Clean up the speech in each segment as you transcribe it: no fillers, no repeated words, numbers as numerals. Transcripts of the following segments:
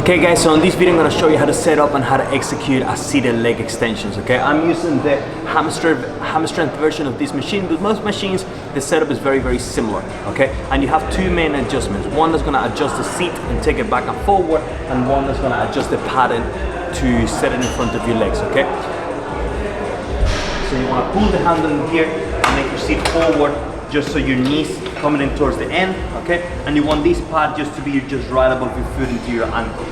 Okay guys, so in this video I'm going to show you how to set up and how to execute a seated leg extensions. Okay, I'm using the hammer strength version of this machine, but most machines the setup is very similar. Okay, and you have two main adjustments. One that's going to adjust the seat and take it back and forward, and one that's going to adjust the padding to set it in front of your legs. Okay, so you want to pull the handle in here and make your seat forward just so your knees coming in towards the end, okay? And you want this pad just to be just right above your foot into your ankle.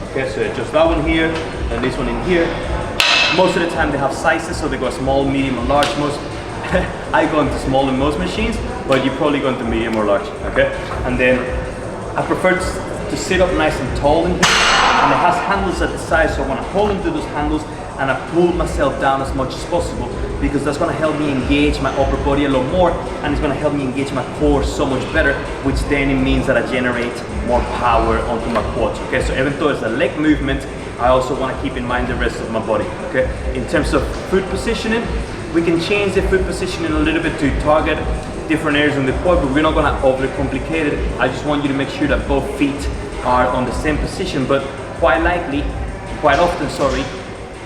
Okay, so just that one here, and this one in here. Most of the time they have sizes, so they go small, medium, and large. Most I go into small in most machines, but you probably go into medium or large, okay? And then I prefer to sit up nice and tall in here, and it has handles at the side, so I want to hold into those handles and I pull myself down as much as possible, because that's going to help me engage my upper body a lot more, and it's going to help me engage my core so much better, which then it means that I generate more power onto my quads. Okay, so even though it's a leg movement, I also want to keep in mind the rest of my body. Okay, in terms of foot positioning, we can change the foot positioning a little bit to target different areas in the quad, but we're not going to overly complicate it. I just want you to make sure that both feet are on the same position, but quite often,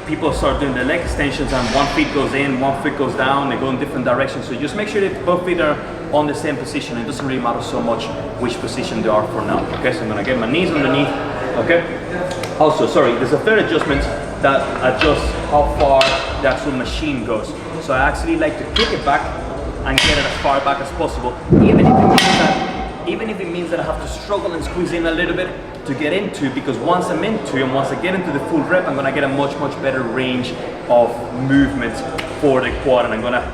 people start doing the leg extensions and one foot goes in, one foot goes down, they go in different directions. So just make sure that both feet are on the same position. It doesn't really matter so much which position they are for now. Okay, so I'm gonna get my knees underneath, okay? Also, there's a third adjustment that adjusts how far the actual machine goes. So I actually like to kick it back and get it as far back as possible, even if it means that I have to struggle and squeeze in a little bit to get into, because once I'm into and once I get into the full rep, I'm gonna get a much better range of movement for the quad, and I'm gonna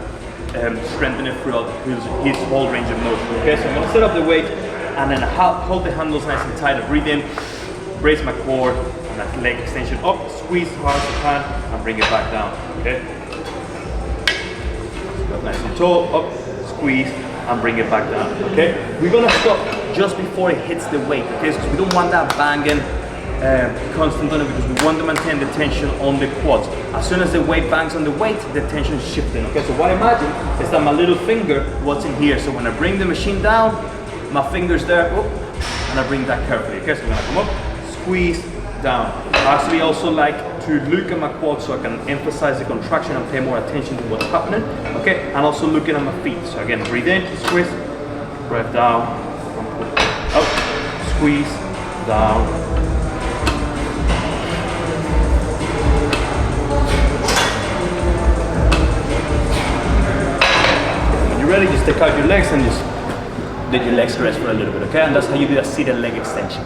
strengthen it throughout his whole range of motion. Okay, so I'm gonna set up the weight and then hold the handles nice and tight. I breathe in, brace my core, and that leg extension up, squeeze as hard as I can, and bring it back down. Okay, so nice and tall, up, squeeze, and bring it back down. Okay, we're gonna stop just before it hits the weight, okay, because we don't want that banging constant on it, because we want to maintain the tension on the quads. As soon as the weight bangs on the weight, the tension is shifting. Okay, so what I imagine is that my little finger was in here, so when I bring the machine down, my finger's there, and I bring that carefully. Okay, so when I come up, squeeze down. I actually also like to look at my quads so I can emphasize the contraction and pay more attention to what's happening. Okay, and also looking at my feet. So again, breathe in, squeeze, breath down, up, squeeze, down. When you're ready, just take out your legs and just let your legs rest for a little bit, okay? And that's how you do a seated leg extension.